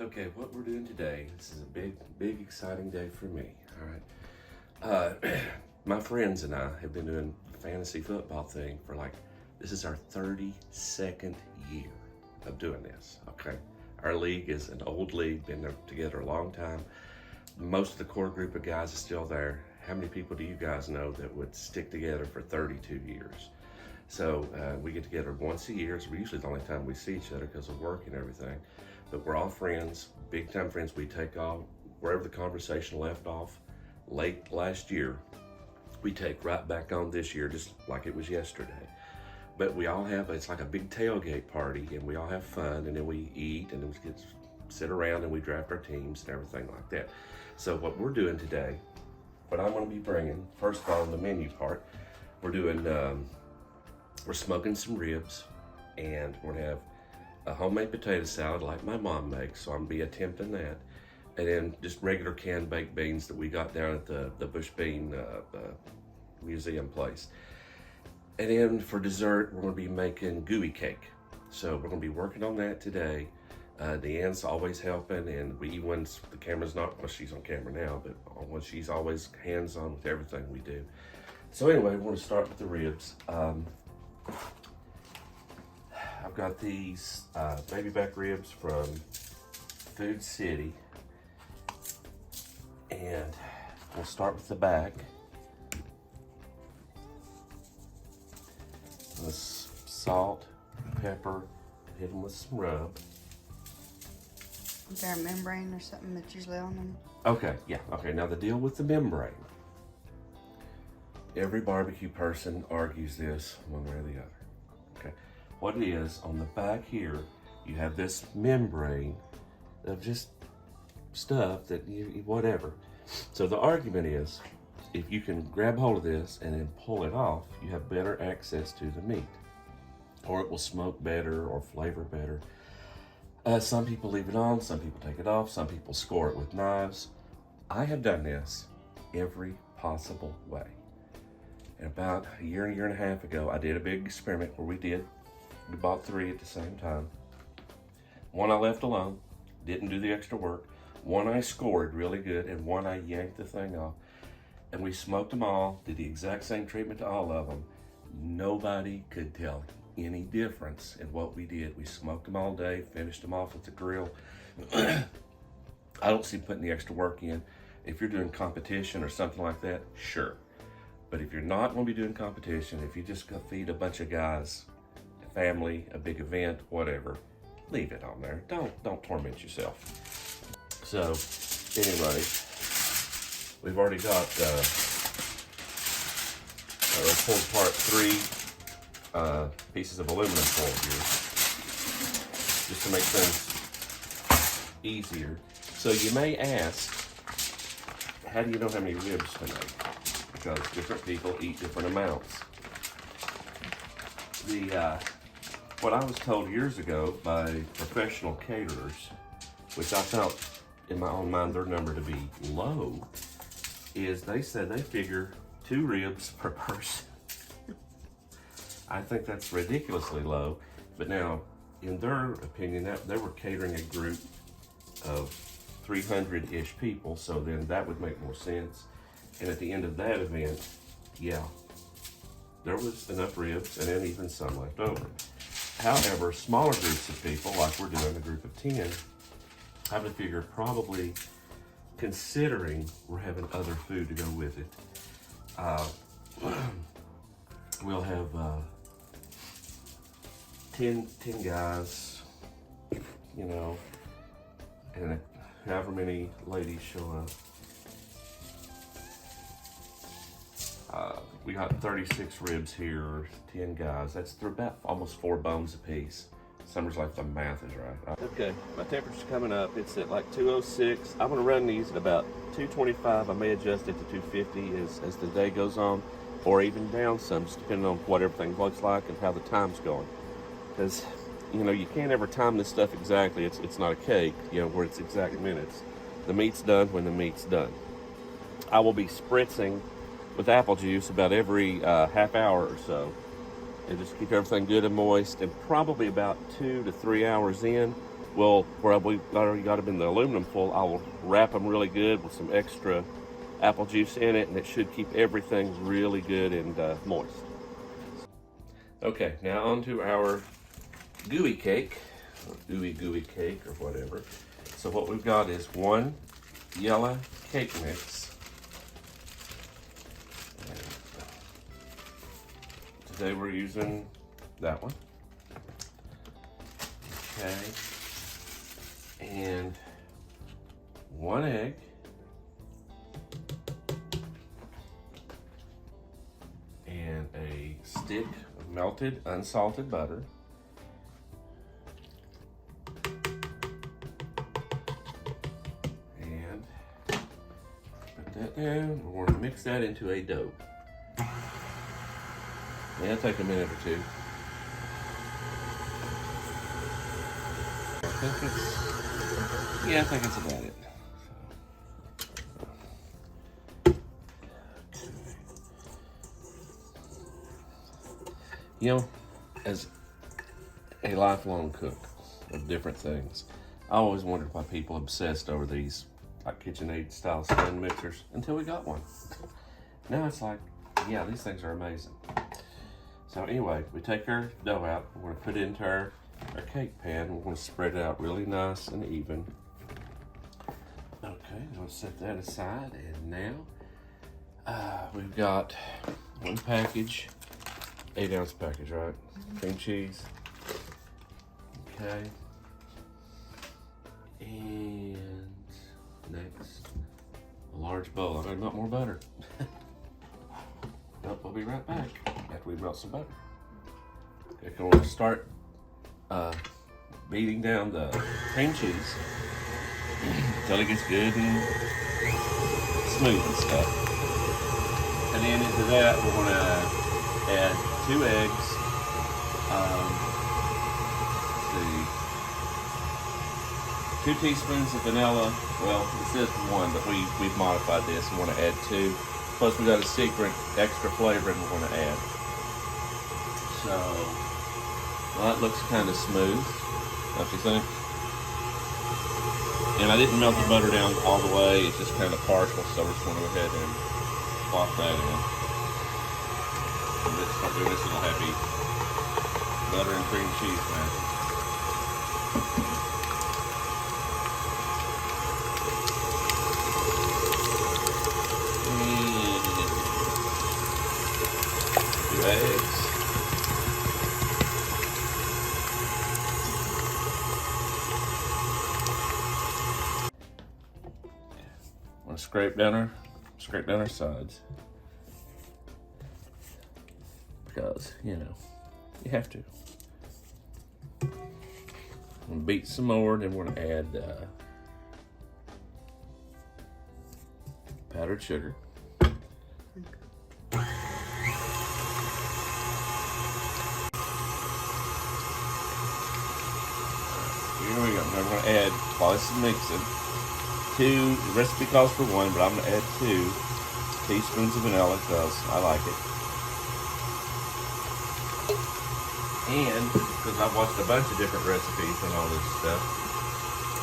Okay, what we're doing today, this is a big, exciting day for me, all right? My friends and I have been doing the fantasy football thing for this is our 32nd year of doing this, okay? Our league is an old league, been together a long time. Most of the core group of guys is still there. How many people do you guys know that would stick together for 32 years? So we get together once a year. It's usually the only time we see each other because of work and everything. But we're all friends, big time friends. We take off wherever the conversation left off late last year. We take right back on this year, just like it was yesterday. But we all have, it's like a big tailgate party, and we all have fun, and then we eat, and then we sit around and we draft our teams and everything like that. So what we're doing today, what I'm gonna be bringing, first of all, in the menu part, we're doing, we're smoking some ribs, and we're gonna have a homemade potato salad like my mom makes, so I'm gonna be attempting that. And then just regular canned baked beans that we got down at the Bush Bean museum place. And then for dessert, we're gonna be making gooey cake. So we're gonna be working on that today. Deanne's always helping, and even when the camera's not, well, she's on camera now, but when she's always hands-on with everything we do. So anyway, we're gonna start with the ribs. I've got these baby back ribs from Food City, and we'll start with the back. With salt, pepper, hit them with some rub. Is there a membrane or something that's usually on them? Okay, yeah, okay. Now the deal with the membrane. Every barbecue person argues this one way or the other. Okay, what it is, on the back here, you have this membrane of just stuff that whatever. So the argument is, if you can grab hold of this and then pull it off, you have better access to the meat. Or it will smoke better or flavor better. Some people leave it on, some people take it off, some people score it with knives. I have done this every possible way. And about a year and a half ago, I did a big experiment where we bought 3 at the same time. One I left alone, didn't do the extra work. One I scored really good, and one I yanked the thing off. And we smoked them all, did the exact same treatment to all of them. Nobody could tell any difference in what we did. We smoked them all day, finished them off with the grill. I don't see putting the extra work in. If you're doing competition or something like that, sure. But if you're not going to be doing competition, if you just go feed a bunch of guys, a family, a big event, whatever, leave it on there. Don't torment yourself. So, anyway, we've already got, I pulled apart 3 pieces of aluminum foil here, just to make things easier. So you may ask, how do you know how many ribs to make? Because different people eat different amounts. What I was told years ago by professional caterers, which I felt in my own mind their number to be low, is they said they figure 2 ribs per person. I think that's ridiculously low, but now, in their opinion, that they were catering a group of 300-ish people, so then that would make more sense. And at the end of that event, yeah, there was enough ribs and then even some left over. However, smaller groups of people, like we're doing a group of 10, I would figure probably, considering we're having other food to go with it, we'll have 10 guys, you know, and however many ladies show up. We got 36 ribs here, 10 guys. They're about almost 4 bones a piece. Summer's like the math is right. Okay, my temperature's coming up. It's at like 206. I'm gonna run these at about 225. I may adjust it to 250 as the day goes on, or even down some, just depending on what everything looks like and how the time's going. Because, you know, you can't ever time this stuff exactly. It's not a cake, you know, where it's exact minutes. The meat's done when the meat's done. I will be spritzing with apple juice about every half hour or so, and just keep everything good and moist. And probably about 2 to 3 hours in, where we've already got them in the aluminum foil, I will wrap them really good with some extra apple juice in it, and it should keep everything really good and moist. Okay, now on to our gooey cake, or gooey cake, or whatever. So what we've got is one yellow cake mix. And today we're using that one. Okay. And one egg. And a stick of melted unsalted butter. And put that down. We're going to mix that into a dough. It'll take a minute or two. I think it's about it. You know, as a lifelong cook of different things, I always wondered why people obsessed over these like KitchenAid style stand mixers until we got one. Now it's like, yeah, these things are amazing. So anyway, we take our dough out, we're gonna put it into our cake pan. We're gonna spread it out really nice and even. Okay, we'll set that aside, and now we've got one package, 8-ounce package, right? Cream cheese. Okay. And next, a large bowl. I got more butter. Nope, we'll be right back after we melt some butter. Okay, we're gonna start beating down the cream cheese until it gets good and smooth and stuff. And then into that, we're gonna add 2 eggs. Let's see, 2 teaspoons of vanilla. Well, it says 1, but we've modified this. We want to add 2. Plus, we got a secret extra flavoring we're going to add. So, well, that looks kind of smooth, don't you think? And I didn't melt the butter down all the way. It's just kind of partial, so we're just going to go ahead and plop that in. And let's start doing this little happy butter and cream cheese magic. And 2 eggs. Want to scrape down our sides, because you know you have to. And beat some more, then we're going to add powdered sugar. Here we go. Now I'm going to add, while this is mixing, 2, the recipe calls for 1, but I'm going to add 2 teaspoons of vanilla because I like it. And, because I've watched a bunch of different recipes and all this stuff,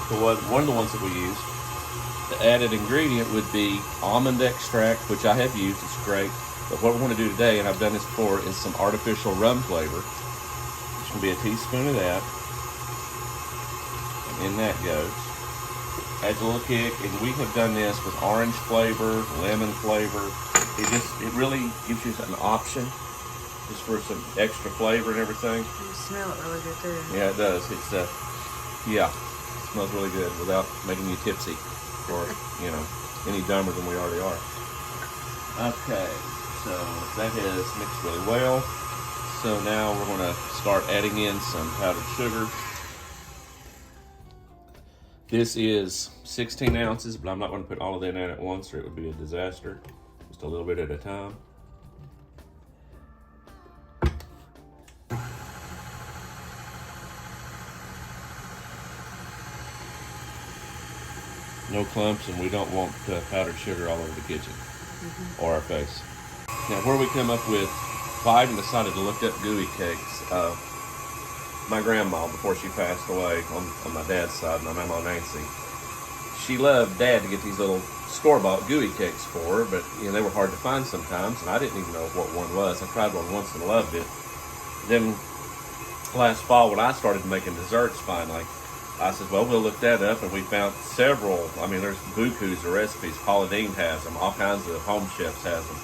so one of the ones that we used, the added ingredient would be almond extract, which I have used, it's great. But what we're going to do today, and I've done this before, is some artificial rum flavor. Which can be a teaspoon of that. And in that goes. Adds a little kick, and we have done this with orange flavor, lemon flavor. It really gives you an option, just for some extra flavor and everything. You smell it really good too. Yeah, it does. It's yeah, it smells really good without making you tipsy, or you know, any dumber than we already are. Okay, so that has mixed really well. So now we're going to start adding in some powdered sugar. This is 16 ounces, but I'm not going to put all of that in at once or it would be a disaster. Just a little bit at a time. No clumps, and we don't want powdered sugar all over the kitchen or our face. Now, where we come up with, well, I even decided to look up gooey cakes. my grandma before she passed away on my dad's side, my mama Nancy. She loved Dad to get these little store-bought gooey cakes for her, but they were hard to find sometimes, and I didn't even know what one was. I tried one once and loved it. Then last fall, when I started making desserts finally, I said, well, we'll look that up, and we found several. I mean, there's bukus of recipes. Paula Deen has them. All kinds of home chefs has them.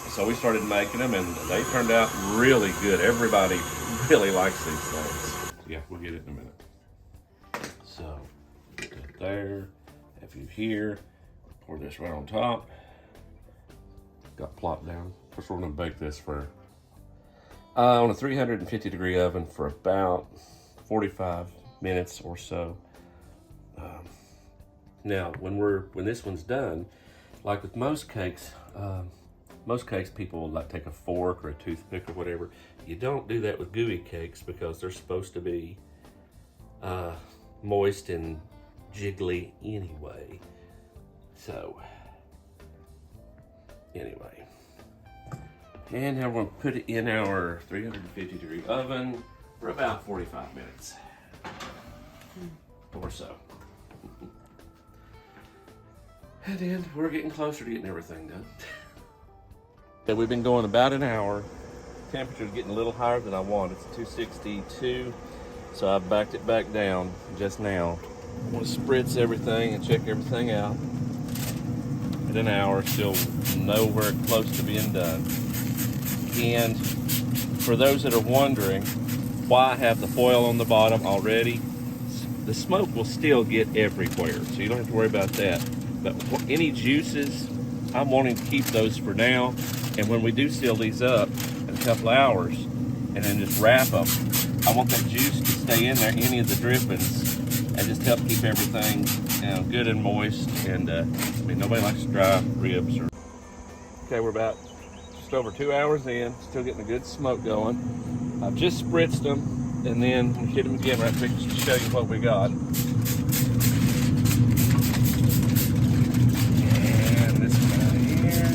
So we started making them, and they turned out really good. Everybody really likes these things. Yeah, we'll get it in a minute. So, put that there. Have you here. Pour this right on top. Got plopped down. Of course, we're going to bake this for on a 350 degree oven for about 45 minutes or so. Now, when this one's done, like with most cakes people will like take a fork or a toothpick or whatever. You don't do that with gooey cakes because they're supposed to be moist and jiggly anyway. So, anyway. And now we're going to put it in our 350 degree oven for about 45 minutes or so. And then we're getting closer to getting everything done. Okay, we've been going about an hour. Temperature's getting a little higher than I want. It's 262, so I backed it back down just now. I want to spritz everything and check everything out. At an hour, still nowhere close to being done. And for those that are wondering why I have the foil on the bottom already, the smoke will still get everywhere, so you don't have to worry about that. But any juices, I'm wanting to keep those for now. And when we do seal these up in a couple hours and then just wrap them, I want that juice to stay in there, any of the drippings, and just help keep everything good and moist. And I mean, nobody likes dry ribs. Okay, we're about just over 2 hours in, still getting a good smoke going. I've just spritzed them, and then we'll hit them again right quick just to show you what we got. And this guy here.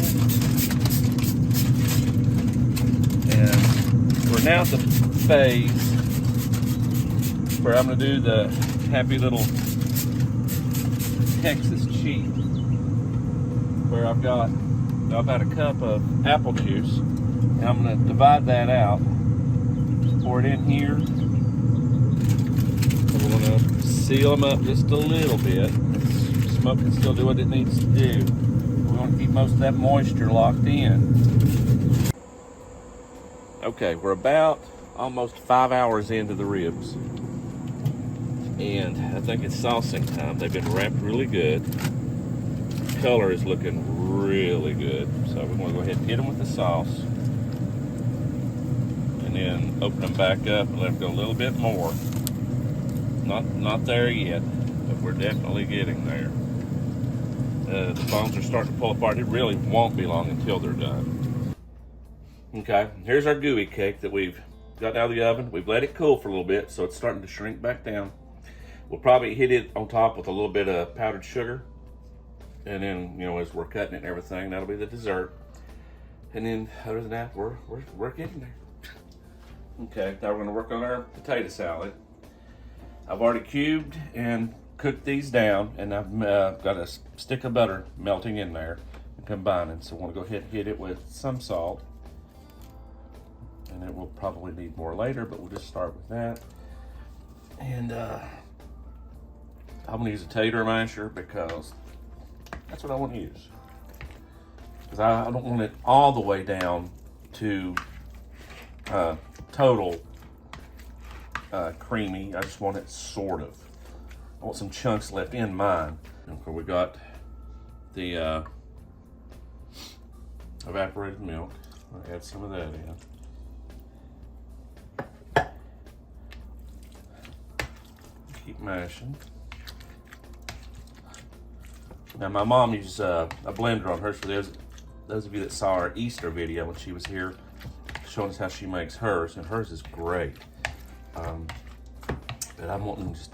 And we're now at the phase where I'm going to do the happy little Texas cheat, where I've got about a cup of apple juice, and I'm going to divide that out, pour it in here, and we're going to seal them up just a little bit. The smoke can still do what it needs to do. We want to keep most of that moisture locked in. Okay, we're about almost 5 hours into the ribs, and I think it's saucing time. They've been wrapped really good. Color is looking really good, so we're going to go ahead and hit them with the sauce, and then open them back up and let them go a little bit more. Not there yet, but we're definitely getting there. The bones are starting to pull apart. It really won't be long until they're done. Okay, here's our gooey cake that we've got out of the oven. We've let it cool for a little bit, so it's starting to shrink back down. We'll probably hit it on top with a little bit of powdered sugar. And then, as we're cutting it and everything, that'll be the dessert. And then, other than that, we're getting there. Okay, now we're gonna work on our potato salad. I've already cubed and cooked these down, and I've got a stick of butter melting in there and combining. So I wanna go ahead and hit it with some salt. And then we'll probably need more later, but we'll just start with that. And I'm gonna use a tater masher because that's what I want to use. Because I don't want it all the way down to total creamy. I just want it sort of. I want some chunks left in mine. And of course we got the evaporated milk. I'll add some of that in. Keep mashing. Now my mom uses a blender on hers. For those of you that saw our Easter video when she was here, showing us how she makes hers, and hers is great. But I'm wanting to just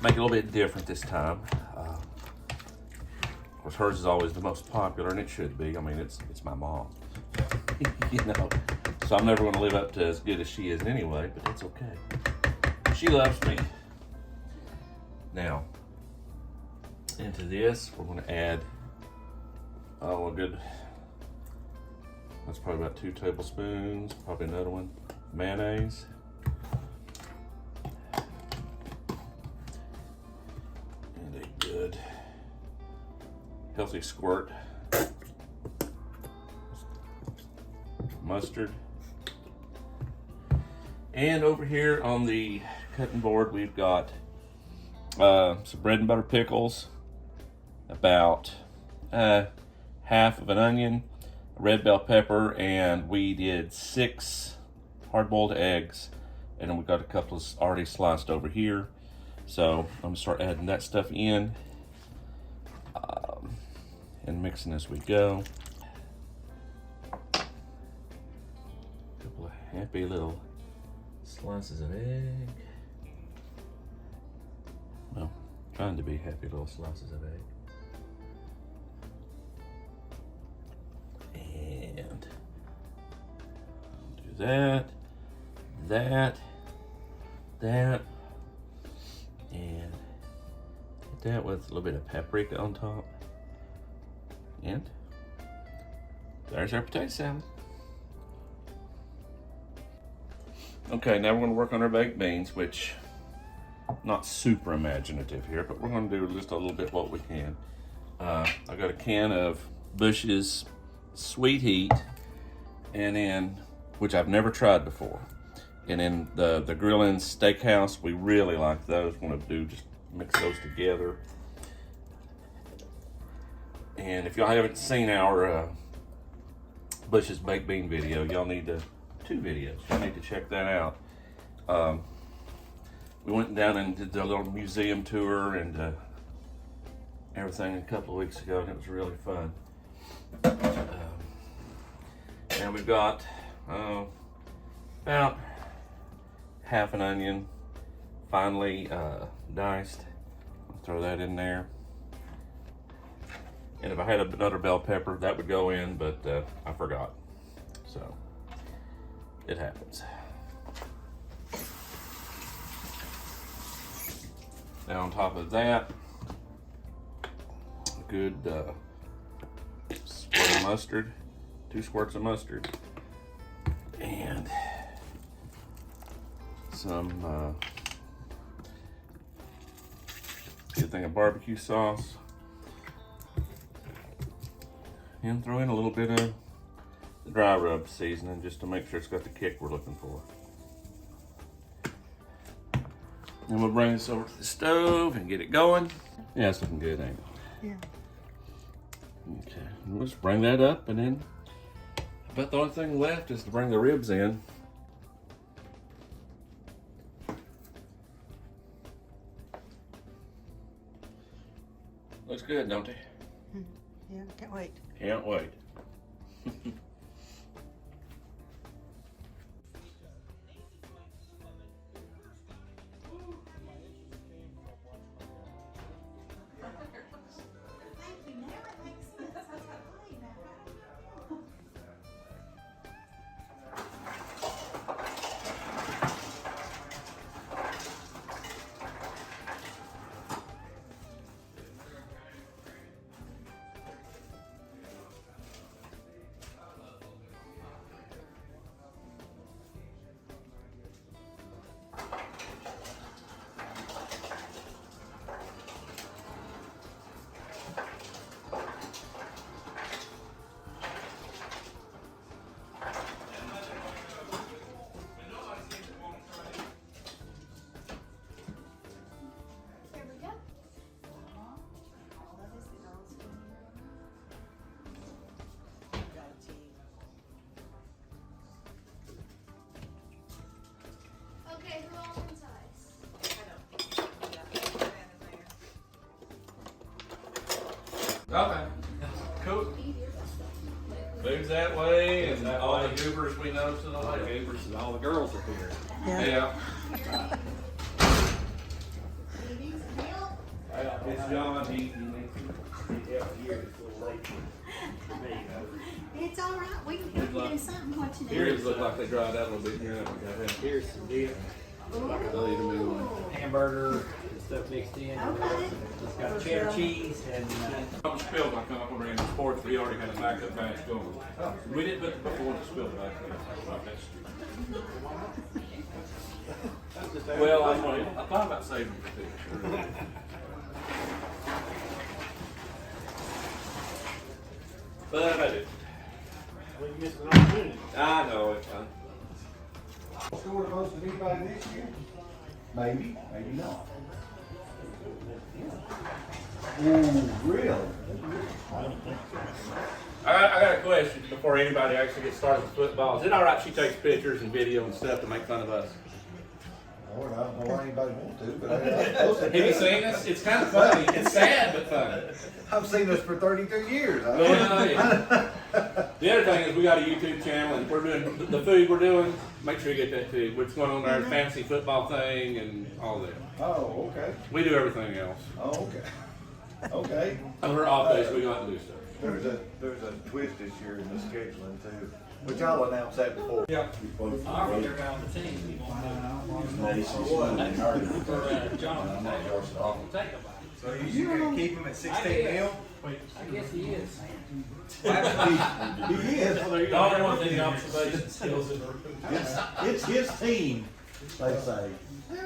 make it a little bit different this time. Of course, hers is always the most popular, and it should be. I mean, it's my mom, So I'm never gonna live up to as good as she is anyway, but that's okay. She loves me. Now, into this, we're gonna add, a good, that's probably about 2 tablespoons, probably another one, mayonnaise. And a good, healthy squirt, mustard. And over here on the cutting board, we've got some bread and butter pickles, about half of an onion, a red bell pepper, and we did 6 hard-boiled eggs, and then we've got a couple of already sliced over here. So I'm gonna start adding that stuff in and mixing as we go. A couple of happy little slices of egg. Well, trying to be happy little slices of egg. And do that, and hit that with a little bit of paprika on top. And there's our potato salad. Okay, now we're going to work on our baked beans, which not super imaginative here, but we're going to do just a little bit what we can. I got a can of Bush's Sweet Heat, and then, which I've never tried before. And then the Grillin' Steakhouse, we really like those. We're going to do just mix those together. And if y'all haven't seen our Bush's baked bean video, y'all need to, 2 videos, y'all need to check that out. We went down and did a little museum tour and everything a couple of weeks ago, and it was really fun. And we've got about half an onion, finely diced. I'll throw that in there. And if I had another bell pepper, that would go in, but I forgot. So it happens. Now on top of that, a good squirt of mustard, 2 squirts of mustard, and some good thing of barbecue sauce, and throw in a little bit of the dry rub seasoning just to make sure it's got the kick we're looking for. And we'll bring this over to the stove and get it going. Yeah, it's looking good, ain't it? Yeah. Okay, and we'll just bring that up, and then about the only thing left is to bring the ribs in. Looks good, don't they? Yeah, can't wait. Can't wait. Okay, cool. Moves that way, and all the goobers we know to the left. Goobers and all the girls are here. Yeah. Well, it's John, he needs to help here, it's a little late for me, It's all right. We can Yours do look, something, what you do? yours look like they dried out a little bit. Here's some dip, hamburger and stuff mixed in. Okay. It's got cheddar cheese and Something spilled like up around the sports. We already had a backup batch going. We didn't put the before it spilled back there. Well, I thought about saving it too. But I did. Well, you missed an opportunity. I know it. Score the most of anybody this year? Maybe, maybe not. Ooh, really? I got a question before anybody actually gets started with football. Is it all right she takes pictures and video and stuff to make fun of us? Lord, I don't know why anybody wants to, but I Have you seen us? It's kind of funny. It's sad but funny. I've seen this for 32 years. Well, yeah. The other thing is we got a YouTube channel and we're doing the food we're doing. Make sure you get that too. What's going on there, fantasy football thing and all that. Oh, okay. We do everything else. Oh, okay. Okay. On her off days, we got to do stuff. There's a twist this year in the scheduling too, which I'll announce that before. Yeah. I already got the team. So you gonna keep him at 16 mil? I guess he is. He is. The only one thing, observation skills in the room. It's his team, they say.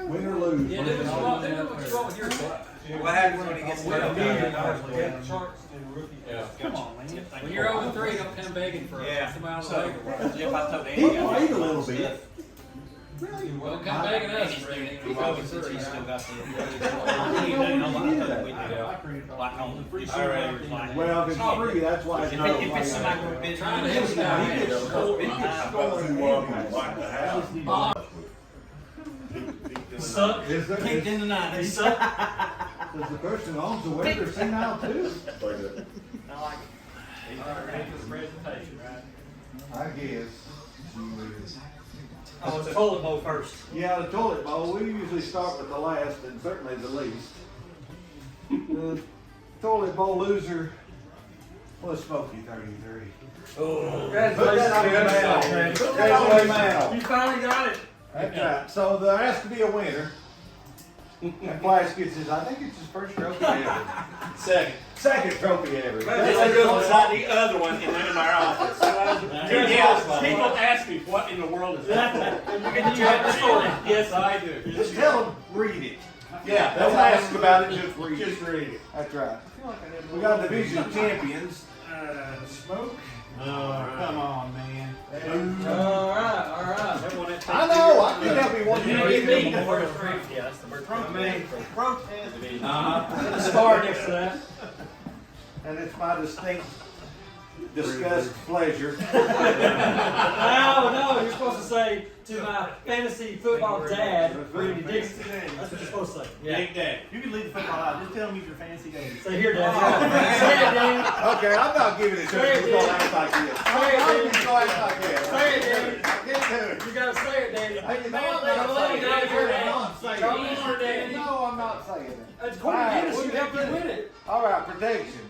Win or lose. Yeah, do what you want, do what you want with your spot. What happens when he gets Yeah. Come on, man. When you're over 3, don't come begging for some out of the way. Jeff, I told He played a little bit. Well, come begging us for anything. He's always since he's still got Well, if it's free, that's why it's not. If it's somebody with business. Trying to help you out. He gets scored. He gets scored. Suck. Is there- Kicked in the 90s. Suck. Does the person on the weather senile too? I like it. All right, ready for the presentation, right? I guess. Oh, it's a toilet bowl first. Yeah, the toilet bowl, we usually start with the last and certainly the least. The toilet bowl loser was Smokey 33. Oh. Put that on the mantle. Put that on the mantle. You finally got it. That's right. So there has to be a winner. And Flash gets his, I think it's his first trophy ever. Second trophy ever. Beside the other one in our office. People ask me, what in the world is that for? Yes, I do. Just tell them, read it. Yeah, don't ask about it, just read it. Just read it. That's right. We got division champions. Smoke. Oh, come on, man. All right. I know, I think that'll be one You you beat me. need. Yeah, that's the word. Uh-huh. Star next to that. And it's my distinct, disgust pleasure. No, you're supposed to say to my fantasy football dad, Rudy Dixon. That's what you're supposed to say. Yeah. Big Dad. You can leave the football out. Just tell him he's your fancy daddy. Say here, Dad. Say it, Daddy. Okay, I'm not giving it to you. We're gonna act like this. I'm just gonna act like this. Say it, Daddy. I get to it. You gotta say it, Daddy. Hey, you know Man, what? man, I'm look, saying Daddy, it. you're I'm Daddy. saying Come it. on, Daddy. No, I'm not saying it. It's Corey Dennis. You helped you win it. All right, protection.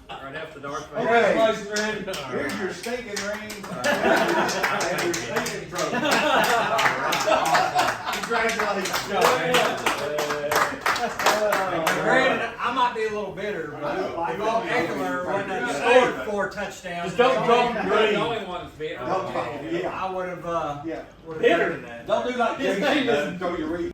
Right after Darth Okay. Vader. Congratulations, Randy. Here's your stinking rings and your stinking trophy. Congratulations. Granted, I might be a little bitter, but Eckler, when I scored 4 touchdowns. Just don't talk You're green. the only one that's bitter. Don't talk, yeah. I would have, Yeah. would have Bitter. done that. Don't do like Jason does and throw your wreath.